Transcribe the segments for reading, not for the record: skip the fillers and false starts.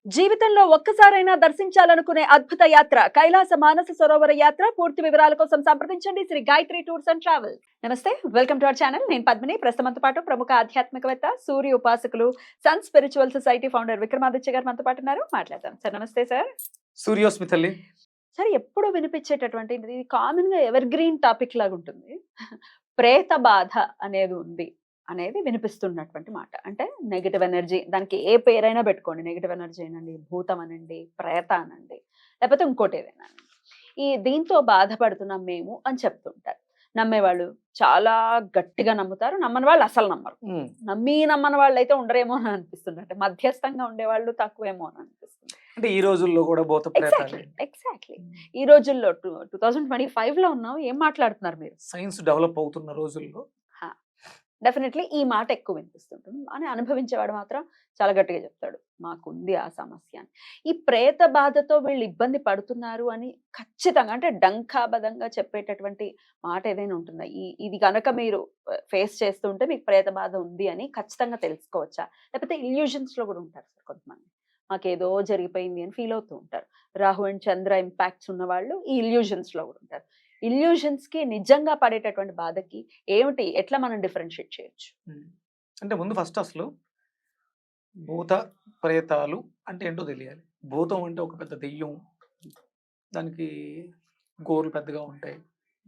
జీవితంలో ఒక్కసారైనా దర్శించాలనుకునే అద్భుత యాత్ర కైలాస మానస సరోవర యాత్ర. పూర్తి వివరాల కోసం సంప్రదించండి Shri Gayatri tours and travels. నమస్తే, వెల్కమ్ టు అవర్ ఛానల్. నేను పద్మిని. ప్రస్తుతంతో పాటు ప్రముఖ ఆధ్యాత్మికవేత్త, సూర్య ఉపాసకులు, sun spiritual society founder Vikramaditya గారు మనతో పాటు ఉన్నారు. మాట్లాడదాం సార్. నమస్తే సార్. సూర్యోస్మి తల్లి. సార్, ఎప్పుడు వినిపించేటటువంటి ఇది కామన్ గా ఎవర్ గ్రీన్ టాపిక్ లాగా ఉంటుంది. ప్రేత బాధ అనేది ఉంది అనేది వినిపిస్తున్నటువంటి మాట. అంటే నెగటివ్ ఎనర్జీ, దానికి ఏ పేరైనా పెట్టుకోండి. నెగటివ్ ఎనర్జీ అనండి, భూతం అనండి, ప్రేత అనండి, లేకపోతే ఇంకోటి ఏదైనా అనండి. ఈ దీంతో బాధపడుతున్నాం మేము అని చెప్తుంటారు. నమ్మేవాళ్ళు చాలా గట్టిగా నమ్ముతారు, నమ్మని వాళ్ళు అసలు నమ్మరు. నమ్మని వాళ్ళు అయితే ఉండరేమో అని అనిపిస్తుంది. అంటే మధ్యస్థంగా ఉండేవాళ్ళు తక్కువేమో అని అనిపిస్తుంది. అంటే ఈ రోజుల్లో కూడా భూత ప్రేతాలు ఎగ్జాక్ట్లీ ఈ రోజుల్లో 2025 లో ఉన్నాం. ఏం మాట్లాడుతున్నారు మీరు? సైన్స్ డెవలప్ అవుతున్న రోజుల్లో డెఫినెట్లీ ఈ మాట ఎక్కువ వినిపిస్తుంటుంది. అని అనుభవించేవాడు మాత్రం చాలా గట్టిగా చెప్తాడు, మాకుంది ఆ సమస్య అని. ఈ ప్రేత బాధతో వీళ్ళు ఇబ్బంది పడుతున్నారు అని ఖచ్చితంగా, అంటే డంకాబద్ధంగా చెప్పేటటువంటి మాట ఏదైనా ఉంటుందా? ఇది కనుక మీరు ఫేస్ చేస్తుంటే మీకు ప్రేత బాధ ఉంది అని ఖచ్చితంగా తెలుసుకోవచ్చా? లేకపోతే ఇల్యూషన్స్ లో కూడా ఉంటారు సార్ కొంతమంది, మాకేదో జరిగిపోయింది అని ఫీల్ అవుతూ ఉంటారు. రాహు అండ్ చంద్ర ఇంపాక్ట్స్ ఉన్న వాళ్ళు ఈ ఇల్యూషన్స్ లో కూడా ఉంటారు. ఇల్యూషన్స్ కి నిజంగా పడేటటువంటి బాధకి ఏమిటి, ఎట్లా మనం డిఫరెన్షియేట్ చేయొచ్చు? అంటే ముందు ఫస్ట్ అసలు భూత ప్రేతాలు అంటే ఏంటో తెలియాలి. భూతం అంటే ఒక పెద్ద దెయ్యం, దానికి గోర్లు పెద్దగా ఉంటాయి,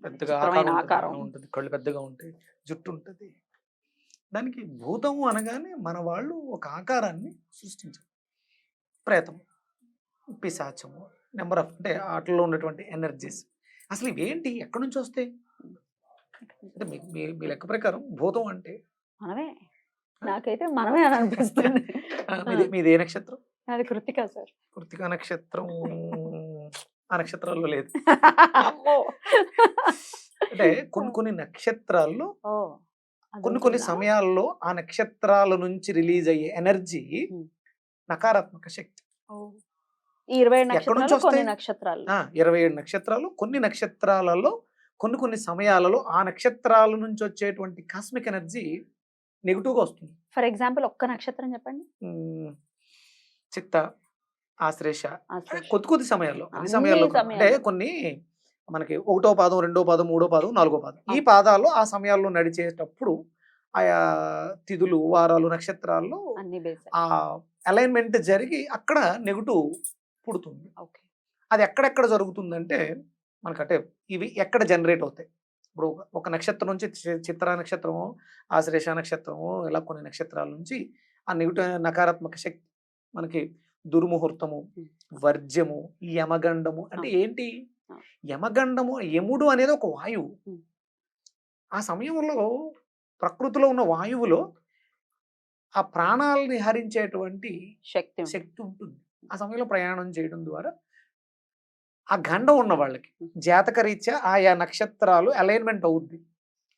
పెద్దగా ఆకారం ఉంటుంది, కళ్ళు పెద్దగా ఉంటాయి, జుట్టు ఉంటుంది. దానికి భూతము అనగానే మన వాళ్ళు ఒక ఆకారాన్ని సృష్టించారు. ప్రేతం, పిశాచము, నెంబర్ ఆఫ్, అంటే వాటిలో ఉన్నటువంటి ఎనర్జీస్ అసలు ఇవేంటి, ఎక్కడి నుంచి వస్తాయి? అంటే మీ లెక్క ప్రకారం భూతం అంటే మనమే. నాకైతే మనమే అని అనిపిస్తుంది. మీది ఏ నక్షత్రం? అది కృతిక సార్. కృతిక నక్షత్రం ఆ నక్షత్రాల్లో లేదు. అంటే కొన్ని నక్షత్రాల్లో కొన్ని సమయాల్లో ఆ నక్షత్రాల నుంచి రిలీజ్ అయ్యే ఎనర్జీ నకారాత్మక శక్తి. ఈ 27 నక్షత్రాలు 27 నక్షత్రాలు, కొన్ని నక్షత్రాలలో కొన్ని సమయాలలో ఆ నక్షత్రాల నుంచి వచ్చేటువంటి కాస్మిక్ ఎనర్జీ నెగిటివ్గా వస్తుంది. ఫర్ ఎగ్జాంపుల్ ఒక్క నక్షత్రం చెప్పండి. చిత్త, ఆశ్లేష, కొద్ది సమయాల్లో, అన్ని సమయాల్లో అంటే కొన్ని మనకి 1వ పాదం, 2వ పాదం, 3వ పాదం, 4వ పాదం, ఈ పాదాలు ఆ సమయాల్లో నడిచేటప్పుడు ఆయా తిథులు, వారాలు, నక్షత్రాల్లో ఆ అలైన్మెంట్ జరిగి అక్కడ నెగిటివ్ పుడుతుంది. అది ఎక్కడెక్కడ జరుగుతుందంటే మనకంటే ఇవి ఎక్కడ జనరేట్ అవుతాయి. ఇప్పుడు ఒక నక్షత్రం నుంచి చిత్రా నక్షత్రము, ఆశ్లేష నక్షత్రము, ఇలా కొన్ని నక్షత్రాల నుంచి ఆ నెగిటివ్ నకారాత్మక శక్తి మనకి దుర్ముహూర్తము, వర్జ్యము, యమగండము. అంటే ఏంటి యమగండము? యముడు అనేది ఒక వాయువు. ఆ సమయంలో ప్రకృతిలో ఉన్న వాయువులో ఆ ప్రాణాలని హరించేటువంటి శక్తి ఉంటుంది. ఆ సమయంలో ప్రయాణం చేయడం ద్వారా ఆ గండం ఉన్న వాళ్ళకి జాతక రీత్యా ఆయా నక్షత్రాలు అలైన్మెంట్ అవుద్ది.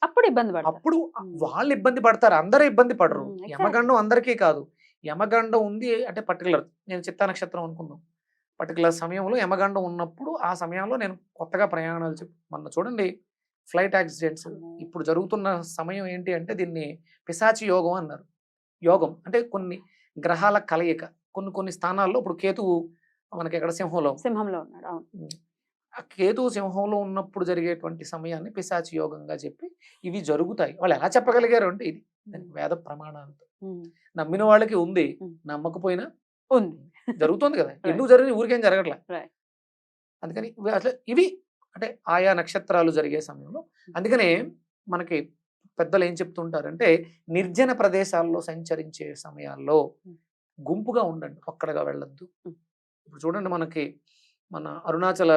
అప్పుడు ఇబ్బంది పడతారు. అప్పుడు వాళ్ళు ఇబ్బంది పడతారు, అందరూ ఇబ్బంది పడరు. యమగండం అందరికీ కాదు. యమగండం ఉంది అంటే పర్టికులర్, నేను చిత్తా నక్షత్రం అనుకుందాం, పర్టికులర్ సమయంలో యమగండం ఉన్నప్పుడు ఆ సమయంలో నేను కొత్తగా ప్రయాణాలు మొన్న చూడండి ఫ్లైట్ యాక్సిడెంట్స్ ఇప్పుడు జరుగుతున్న సమయం ఏంటి అంటే దీన్ని పిశాచి యోగం అన్నారు. యోగం అంటే కొన్ని గ్రహాల కలయిక, కొన్ని స్థానాల్లో. ఇప్పుడు కేతువు మనకి ఎక్కడ సింహంలో ఉన్నాడు. ఆ కేతువు సింహంలో ఉన్నప్పుడు జరిగేటువంటి సమయాన్ని పిశాచి యోగంగా చెప్పి ఇవి జరుగుతాయి. వాళ్ళు ఎలా చెప్పగలిగారు అంటే ఇది వేద ప్రమాణాలతో. నమ్మిన వాళ్ళకి ఉంది, నమ్మకపోయినా ఉంది, జరుగుతుంది కదా. ఎందుకు జరిగింది? ఊరికేం జరగట్లే. అందుకని అసలు ఇవి అంటే ఆయా నక్షత్రాలు జరిగే సమయంలో. అందుకనే మనకి పెద్దలు ఏం చెప్తుంటారంటే నిర్జన ప్రదేశాల్లో సంచరించే సమయాల్లో గుంపుగా ఉండండి, ఒక్కడగా వెళ్ళొద్దు. ఇప్పుడు చూడండి మనకి మన అరుణాచల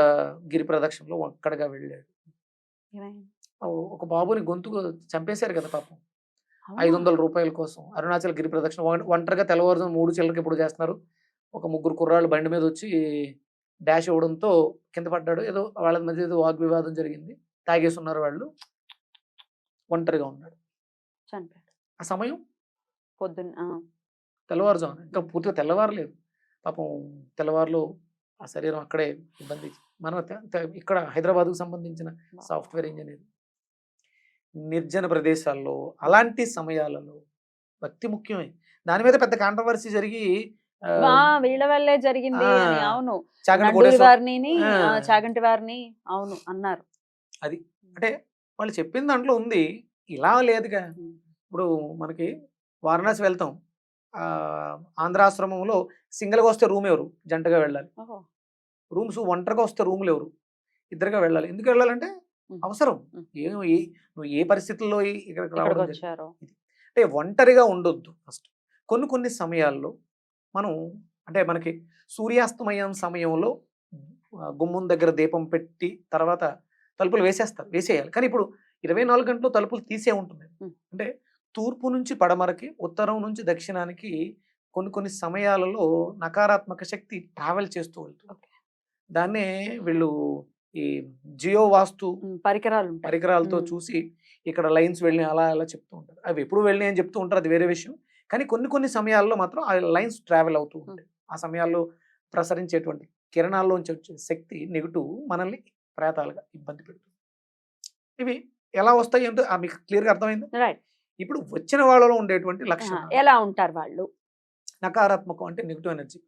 గిరి ప్రదక్షిణలో ఒక్కడగా వెళ్ళాడు. ఒక బాబుని గొంతుకు చంపేశారు కదా పాపం, 500 రూపాయల కోసం. అరుణాచల గిరి ప్రదక్షిణ ఒంటరిగా తెల్లవారుజాము 3 చిల్లరకి ఇప్పుడు చేస్తున్నారు. ఒక 3 కుర్రాళ్ళు బండి మీద వచ్చి డాష్ ఇవ్వడంతో కింద పడ్డాడు. ఏదో వాళ్ళ మధ్య ఏదో వాగ్వివాదం జరిగింది, తాగేసి ఉన్నారు వాళ్ళు, ఒంటరిగా ఉన్నాడు, ఆ సమయం పొద్దున్న తెల్లవారుజాము, ఇంకా పూర్తిగా తెల్లవారలేదు పాపం. తెల్లవారులో ఆ శరీరం అక్కడే ఇబ్బంది. మనం ఇక్కడ హైదరాబాద్కు సంబంధించిన సాఫ్ట్వేర్ ఇంజనీర్. నిర్జన ప్రదేశాల్లో అలాంటి సమయాలలో భక్తి ముఖ్యమే. దాని మీద పెద్ద కాంట్రవర్సీ జరిగి వీళ్ళ వల్లే జరిగింది అని. అవును, చాగంటి నండూరి కోటేశ్వర వారిని, ఆ, చాగంటి వారిని అవును అన్నారు. అది అంటే వాళ్ళు చెప్పిన దాంట్లో ఉంది, ఇలా లేదుగా. ఉమ్. ఇప్పుడు మనకి వారణాసి వెళ్తాం, ఆ, ఆంధ్రాశ్రమంలో సింగిల్గా వస్తే రూమ్ ఎవరు, జంటగా వెళ్ళాలి. ఓహో. రూమ్స్ ఒంటరిగా వస్తే రూములు ఎవరు, ఇద్దరుగా వెళ్ళాలి. ఎందుకు వెళ్ళాలంటే ఉమ్. అవసరం. ఉమ్. నువ్వు ఏ పరిస్థితుల్లో ఇక్కడికి ఇక్కడికి రావడం జరిగింది. వచ్చారు. ఇది అంటే ఒంటరిగా ఉండొద్దు ఫస్ట్. కొన్ని కొన్ని సమయాల్లో మనం అంటే మనకి సూర్యాస్తమయం సమయంలో గుమ్మం దగ్గర దీపం పెట్టి తర్వాత తలుపులు వేసేయాలి. కానీ ఇప్పుడు 24 గంటలు తలుపులు తీసే ఉంటుంది. ఉమ్. అంటే తూర్పు నుంచి పడమరకి, ఉత్తరం నుంచి దక్షిణానికి కొన్ని కొన్ని సమయాలలో నకారాత్మక శక్తి ట్రావెల్ చేస్తూ వెళ్తుంది. ఓకే. దాన్నే వీళ్ళు ఈ జియో వాస్తు పరికరాలు ఉంటాయి. పరికరాలతో చూసి ఇక్కడ లైన్స్ వెళ్ళి అలా అలా చెప్తూ ఉంటారు. అవి ఎప్పుడు వెళ్ళి అని చెప్తూ ఉంటారు, అది వేరే విషయం. కానీ కొన్ని కొన్ని సమయాల్లో మాత్రం ఆ లైన్స్ ట్రావెల్ అవుతూ ఉంటాయి. ఆ సమయాల్లో ప్రసరించేటువంటి కిరణాల్లోంచి వచ్చే శక్తి నెగిటివ్ మనల్ని ప్రేతాలుగా ఇబ్బంది పెడుతుంది. ఇవి ఎలా వస్తాయి అంటే మీకు క్లియర్గా అర్థమైంది. రైట్. ఇప్పుడు వచ్చిన వాళ్ళలో ఉండేటువంటి లక్షణాలు ఎలా ఉంటారు వాళ్ళు? నకారాత్మకం అంటే నెగిటివ్ ఎనర్జీ,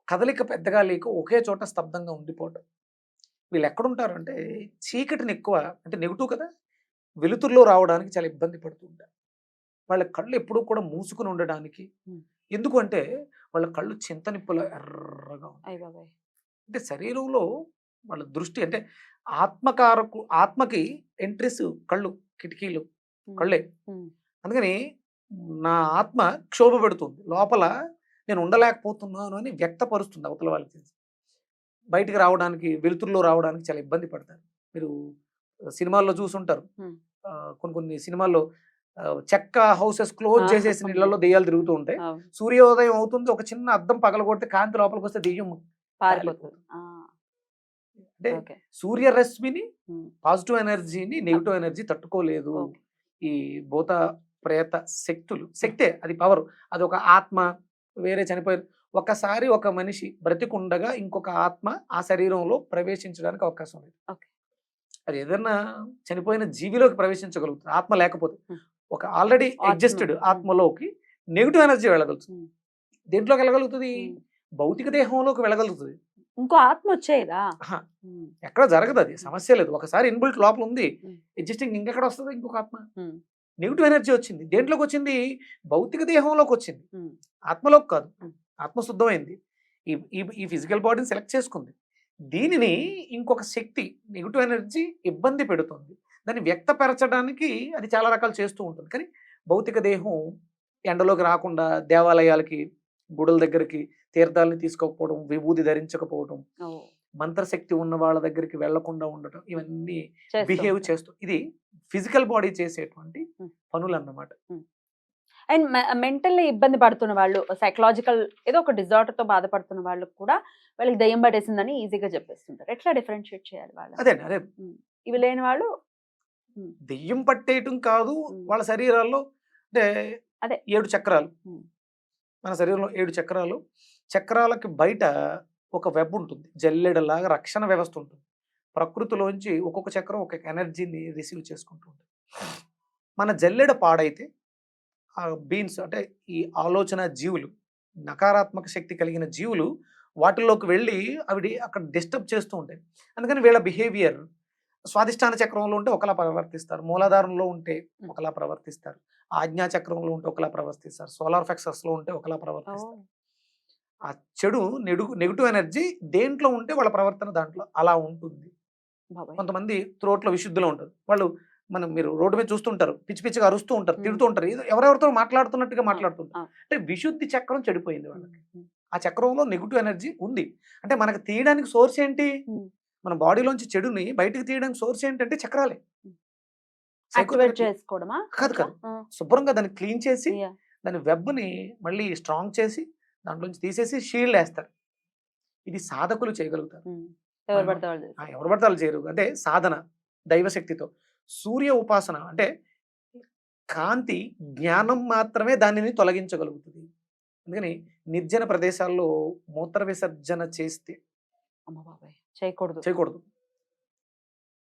కదలిక పెద్దగా లేక ఒకే చోట స్తబ్దంగా ఉండిపోవటం. వీళ్ళు ఎక్కడుంటారు అంటే చీకటిని ఎక్కువ, అంటే నెగిటివ్ కదా, వెలుతురులో రావడానికి చాలా ఇబ్బంది పడుతూ ఉంటారు. వాళ్ళ కళ్ళు ఎప్పుడూ కూడా మూసుకుని ఉండడానికి. ఎందుకు అంటే వాళ్ళ కళ్ళు చింతనిప్పుల ఎర్రగా ఉంటాయి. అయ్య బాబాయ్. అంటే శరీరంలో వాళ్ళ దృష్టి అంటే ఆత్మకి ఎంట్రీస్ కళ్ళు, కిటికీలు కళ్ళే. అందుకని నా ఆత్మ క్షోభ పెడుతుంది లోపల, నేను ఉండలేకపోతున్నాను అని వ్యక్తపరుస్తుంది అవతల వాళ్ళకి. బయటికి రావడానికి, వెలుతురులో రావడానికి చాలా ఇబ్బంది పడతారు. మీరు సినిమాల్లో చూసుంటారు, కొన్ని కొన్ని సినిమాల్లో చెక్క హౌసెస్ క్లోజ్ చేసేసి ఇళ్లలో దెయ్యాలు తిరుగుతూ ఉంటాయి. సూర్యోదయం అవుతుంది, ఒక చిన్న అద్దం పగలగొడితే కాంతి లోపలికి వస్తే దెయ్యం పారిపోతుంది. అంటే సూర్యరశ్మిని, పాజిటివ్ ఎనర్జీని నెగిటివ్ ఎనర్జీ తట్టుకోలేదు. ఈ భూత ప్రేత శక్తే, అది పవర్. అది ఒక ఆత్మ వేరే చనిపోయింది. ఒకసారి ఒక మనిషి బ్రతికుండగా ఇంకొక ఆత్మ ఆ శరీరంలో ప్రవేశించడానికి అవకాశం లేదు. అది ఏదన్నా చనిపోయిన జీవిలోకి ప్రవేశించగలుగుతుంది ఆత్మ లేకపోతే. ఒక ఆల్రెడీ ఎగ్జిస్టెడ్ ఆత్మలోకి నెగిటివ్ ఎనర్జీ వెళ్ళగలుగుతుంది. దేంట్లోకి వెళ్ళగలుగుతుంది? భౌతిక దేహంలోకి వెళ్ళగలుగుతుంది. ఇంకో ఆత్మ వచ్చేదా? ఎక్కడ జరగదు, అది సమస్య లేదు. ఒకసారి ఇన్బిల్ట్ లోపల ఉంది ఎగ్జిస్టింగ్, ఇంకెక్కడ వస్తుంది ఇంకొక ఆత్మ? నెగిటివ్ ఎనర్జీ వచ్చింది, దేంట్లోకి వచ్చింది? భౌతిక దేహంలోకి వచ్చింది, ఆత్మలోకి కాదు. ఆత్మ శుద్ధమైంది, ఈ ఫిజికల్ బాడీని సెలెక్ట్ చేసుకుంది. దీనిని ఇంకొక శక్తి నెగిటివ్ ఎనర్జీ ఇబ్బంది పెడుతుంది. దాన్ని వ్యక్తపరచడానికి అది చాలా రకాలు చేస్తూ ఉంటుంది. కానీ భౌతిక దేహం ఎండలోకి రాకుండా, దేవాలయాలకి, గుడుల దగ్గరికి, తీర్థాలని తీసుకోకపోవడం, విభూది ధరించకపోవడం, మంత్రశక్తి ఉన్న వాళ్ళ దగ్గరికి వెళ్లకుండా ఉండటం, ఇవన్నీ బిహేవ్ చేస్తూ, ఇది ఫిజికల్ బాడీ చేసేటువంటి పనులు అన్నమాట. అండ్ మెంటల్ ఇబ్బంది పడుతున్న వాళ్ళు, సైకలాజికల్ ఏదో ఒక డిజార్డర్ తో బాధపడుతున్న వాళ్ళు కూడా వాళ్ళకి దయ్యం పట్టేసిందని ఈజీగా చెప్పేస్తుంటారు. ఎట్లా డిఫరెన్షియేట్ చేయాలి వాళ్ళు? అదే ఇవి లేని వాళ్ళు దెయ్యం పట్టేయటం కాదు, వాళ్ళ శరీరాల్లో అంటే అదే 7 చక్రాలు, మన శరీరంలో 7 చక్రాలు. చక్రాలకి బయట ఒక వెబ్ ఉంటుంది, జల్లెడలాగా రక్షణ వ్యవస్థ ఉంటుంది. ప్రకృతిలోంచి ఒక్కొక్క చక్రం ఒక్కొక్క ఎనర్జీని రిసీవ్ చేసుకుంటూ ఉంటుంది. మన జల్లెడ పాడైతే ఆ బీన్స్ అంటే ఈ ఆలోచన జీవులు, నకారాత్మక శక్తి కలిగిన జీవులు వాటిల్లోకి వెళ్ళి అవి అక్కడ డిస్టర్బ్ చేస్తూ ఉంటాయి. అందుకని వీళ్ళ బిహేవియర్ స్వాదిష్టాన చక్రంలో ఉంటే ఒకలా ప్రవర్తిస్తారు, మూలాధారంలో ఉంటే ఒకలా ప్రవర్తిస్తారు, ఆజ్ఞా చక్రంలో ఉంటే ఒకలా ప్రవర్తిస్తారు, సోలార్ ఫ్లెక్సస్లో ఉంటే ఒకలా ప్రవర్తిస్తారు. ఆ చెడు నెగిటివ్ ఎనర్జీ దేంట్లో ఉంటే వాళ్ళ ప్రవర్తన దాంట్లో అలా ఉంటుంది. కొంతమంది త్రోట్లో విశుద్ధిలో ఉంటారు, వాళ్ళు మీరు రోడ్డు మీద చూస్తుంటారు, పిచ్చి పిచ్చిగా అరుస్తూ ఉంటారు, తిడుతూ ఉంటారు, ఎవరెవరితో మాట్లాడుతున్నట్టుగా మాట్లాడుతుంటారు. అంటే విశుద్ధి చక్రం చెడిపోయింది వాళ్ళకి. ఆ చక్రంలో నెగిటివ్ ఎనర్జీ ఉంది. అంటే మనకు తీయడానికి సోర్స్ ఏంటి? మన బాడీలోంచి చెడుని బయటకు తీయడానికి సోర్స్ ఏంటంటే చక్రాలే. కాదు, శుభ్రంగా దాన్ని క్లీన్ చేసి దాని వెబ్ని మళ్ళీ స్ట్రాంగ్ చేసి దాంట్లోంచి తీసేసి షీల్డ్ వేస్తారు. ఇది సాధకులు చేయగలుగుతారు, ఎవరు పడితే వాళ్ళు చేయరు. అంటే సాధన దైవశక్తితో. సూర్య ఉపాసన అంటే కాంతి, జ్ఞానం మాత్రమే దానిని తొలగించగలుగుతుంది. అందుకని నిర్జన ప్రదేశాల్లో మూత్ర విసర్జన చేస్తే చేయకూడదు,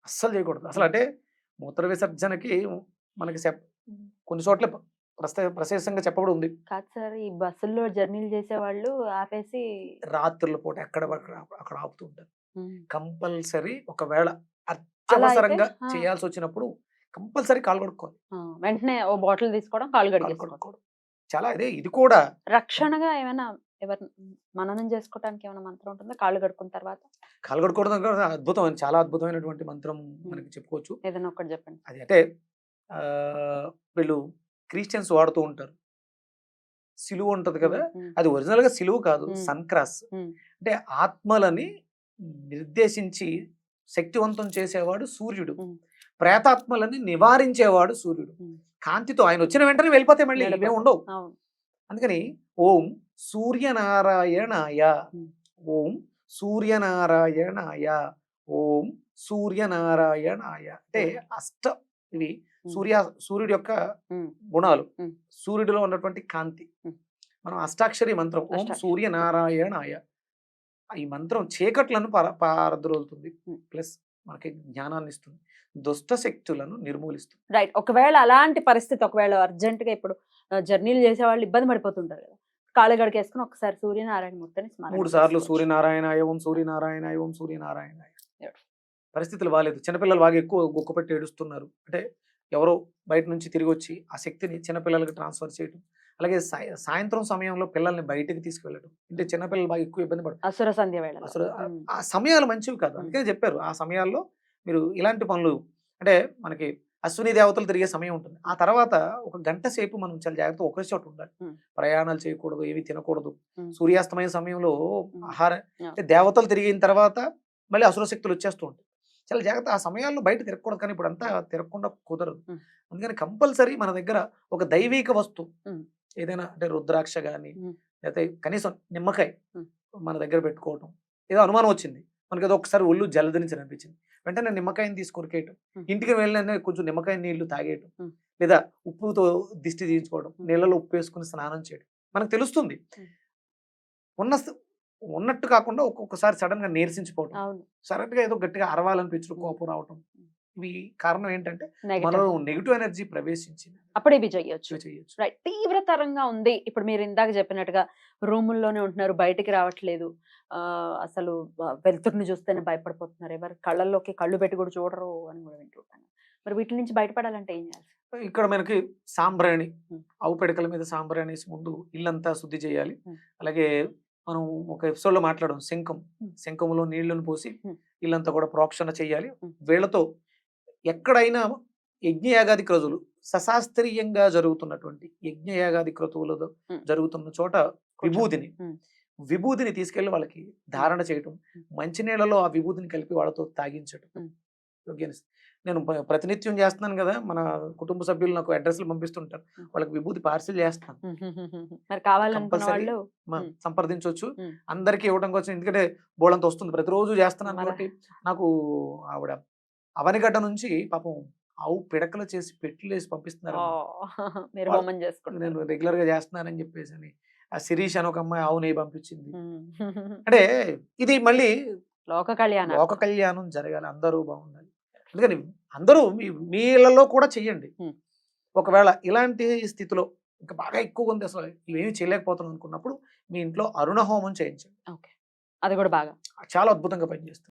అస్సలు చేయకూడదు. అసలు అంటే మూత్ర విసర్జనకి మనకి కొన్ని చోట్ల ప్రశస్తంగా చెప్పబడి ఉంది. కాదు సార్, ఈ బస్సుల్లో జర్నీలు చేసేవాళ్ళు ఆపేసి రాత్రుల పూట అక్కడ ఆపుతూ ఉంటారు. ఉమ్, కంపల్సరీ ఒకవేళ అలా అయితే అత్యవసరంగా ఆ, చేయాల్సి వచ్చినప్పుడు కంపల్సరీ కాలు కడుక్కోవాలి. వెంటనే ఓ బాటిల్ తీసుకోవడం, కాళ్ళు కాలు కడిగేసుకోవడం. కడుక్కోవడం చాలా అదే ఇది కూడా రక్షణగా ఏమైనా ఎవరు మననం చేసుకోవడానికి ఏమైనా మంత్రం ఉంటుందా కాళ్ళు కడుక్కున్న తర్వాత? కాలు కడుక్కోవడం కూడా అద్భుతం, చాలా అద్భుతమైనటువంటి మంత్రం మనకి చెప్పుకోవచ్చు. ఏదైనా ఒకటి చెప్పండి. అది అంటే ఆ, వీళ్ళు క్రిస్టియన్స్ వాడుతూ ఉంటారు. సిలువ ఉంటది కదా, అది ఒరిజినల్ గా సిలువ కాదు, సన్ క్రాస్. అంటే ఆత్మలని నిర్దేశించి శక్తివంతం చేసేవాడు సూర్యుడు, ప్రేతాత్మలని నివారించేవాడు సూర్యుడు. కాంతితో ఆయన వచ్చిన వెంటనే వెళ్ళిపోతే మళ్ళీ ఇవే ఉండవు. అవును. అందుకని ఓం సూర్యనారాయణాయ, ఓం సూర్యనారాయణాయ, ఓం సూర్యనారాయణాయ. అంటే అష్ట ఇవి సూర్యుడి యొక్క గుణాలు, సూర్యుడిలో ఉన్నటువంటి కాంతి. మనం అష్టాక్షరి మంత్రం ఓం సూర్యనారాయణాయ. ఈ మంత్రం చీకట్లను పారద్రోలుతుంది, ప్లస్ మనకి జ్ఞానాన్ని ఇస్తుంది, దుష్ట శక్తులను నిర్మూలిస్తుంది. రైట్. ఒకవేళ అలాంటి పరిస్థితి, ఒకవేళ అర్జెంట్ గా ఇప్పుడు జర్నీలు చేసే వాళ్ళు ఇబ్బంది పడిపోతుంటారు కదా, కాళ్ళు గడికేసుకుని ఒకసారి సూర్యనారాయణ మూర్తిని 3 సార్లు సూర్యనారాయణాయ ఓం సూర్యనారాయణాయ ఓం సూర్యనారాయణాయ. పరిస్థితులు బాగాలేదు, చిన్నపిల్లలు బాగా ఎక్కువ గుక్కపెట్టి ఏడుస్తున్నారు అంటే ఎవరో బయట నుంచి తిరిగి వచ్చి ఆ శక్తిని చిన్నపిల్లలకి ట్రాన్స్ఫర్ చేయడం. అలాగే సాయంత్రం సమయంలో పిల్లల్ని బయటకు తీసుకెళ్ళడం. అంటే చిన్నపిల్లలు బాగా ఎక్కువ ఇబ్బంది పడతారు అసుర సంధ్య వేళ. అసలు ఆ సమయాలు మంచివి కాదు. అందుకే చెప్పారు ఆ సమయాల్లో మీరు ఇలాంటి పనులు, అంటే మనకి అశ్విని దేవతలు తిరిగే సమయం ఉంటుంది, ఆ తర్వాత ఒక గంట సేపు మనం చాలా జాగ్రత్త ఒకే చోట ఉండాలి. ప్రయాణాలు చేయకూడదు, ఏవి తినకూడదు. సూర్యాస్తమయ సమయంలో ఆహారం, అంటే దేవతలు తిరిగిన తర్వాత మళ్ళీ అసుర శక్తులు వచ్చేస్తూ ఉంటాయి. చాలా జాగ్రత్త, ఆ సమయాల్లో బయట తిరగకూడదు. కానీ ఇప్పుడు అంతా తిరగకుండా కుదరదు. అందుకని కంపల్సరీ మన దగ్గర ఒక దైవిక వస్తువు ఏదైనా, అంటే రుద్రాక్ష కానీ లేకపోతే కనీసం నిమ్మకాయ మన దగ్గర పెట్టుకోవటం. ఏదో అనుమానం వచ్చింది మనకి, ఏదో ఒకసారి ఒళ్ళు జలదరించి అనిపించింది, వెంటనే నిమ్మకాయని తీసి కొరికేయటం, ఇంటికి వెళ్ళిన కొంచెం నిమ్మకాయ నీళ్లు తాగేయటం, లేదా ఉప్పుతో దిష్టి తీయించుకోవడం, నీళ్ళలో ఉప్పు వేసుకుని స్నానం చేయడం. మనకు తెలుస్తుంది ఉన్నట్టు కాకుండా ఒక్కొక్కసారి సడన్ గా నీరసించిపోవడం, సడన్ గా ఏదో గట్టిగా అరవాలనిపించడం, కోపం రావటం. ఇవి కారణం ఏంటంటే మనలో నెగిటివ్ ఎనర్జీ ప్రవేశించింది, అప్పుడు ఇవి చేయొచ్చు. రైట్. తీవ్రతరంగా ఉంది, ఇప్పుడు మీరు ఇందాక చెప్పినట్టుగా రూముల్లోనే ఉంటున్నారు, బయటికి రావట్లేదు, అసలు వెలుతురుని చూస్తేనే భయపడిపోతున్నారు, ఎవరు కళ్ళల్లోకి కళ్ళు పెట్టి కూడా చూడరు అని కూడా వింటుంటాను. మరి వీటి నుంచి బయటపడాలంటే ఏం చేయాలి? ఇక్కడ మనకి సాంబ్రాణి, ఆవు పిడకల మీద సాంబ్రాణి ముందు ఇల్లంతా శుద్ధి చేయాలి. అలాగే మనం ఒక ఎపిసోడ్ లో మాట్లాడాం, శంఖంలో నీళ్లను పోసి ఇల్లంతా కూడా ప్రోక్షణ చేయాలి. వీళ్ళతో ఎక్కడైనా యజ్ఞయాగాది క్రతువులు సశాస్త్రీయంగా జరుగుతున్నటువంటి యజ్ఞయాగాది క్రతువులు జరుగుతున్న చోట విభూతిని తీసుకెళ్లి వాళ్ళకి ధారణ చేయటం, మంచినీళ్ళలో ఆ విభూతిని కలిపి వాళ్ళతో తాగించటం. నేను ప్రతినిత్యం చేస్తున్నాను కదా, మన కుటుంబ సభ్యులు నాకు అడ్రస్లు పంపిస్తుంటారు, వాళ్ళకి విభూతి పార్సిల్ చేస్తాను. సంప్రదించవచ్చు, అందరికీ ఇవ్వడం కోసం. ఎందుకంటే బోళంత వస్తుంది, ప్రతిరోజు చేస్తున్నాను కాబట్టి. నాకు ఆవిడ అవనిగడ్డ నుంచి పాపం ఆవు పిడకలు చేసి పెట్లు వేసి పంపిస్తున్నారు, నేను రెగ్యులర్ గా చేస్తున్నానని చెప్పేసి అని. ఆ శిరీష్ అని ఒక అమ్మాయి ఆవు నెయ్యి పంపించింది. అంటే ఇది మళ్ళీ లోక కళ్యాణం జరగాలి, అందరూ బాగుండాలి. అందుకని అందరూ మీ ఇళ్లలో కూడా చెయ్యండి. ఒకవేళ ఇలాంటి స్థితిలో ఇంకా బాగా ఎక్కువ ఉంది, అసలు ఇవేమి చేయలేకపోతున్నాం అనుకున్నప్పుడు మీ ఇంట్లో అరుణ హోమం చేయించండి. అది కూడా బాగా చాలా అద్భుతంగా పనిచేస్తుంది.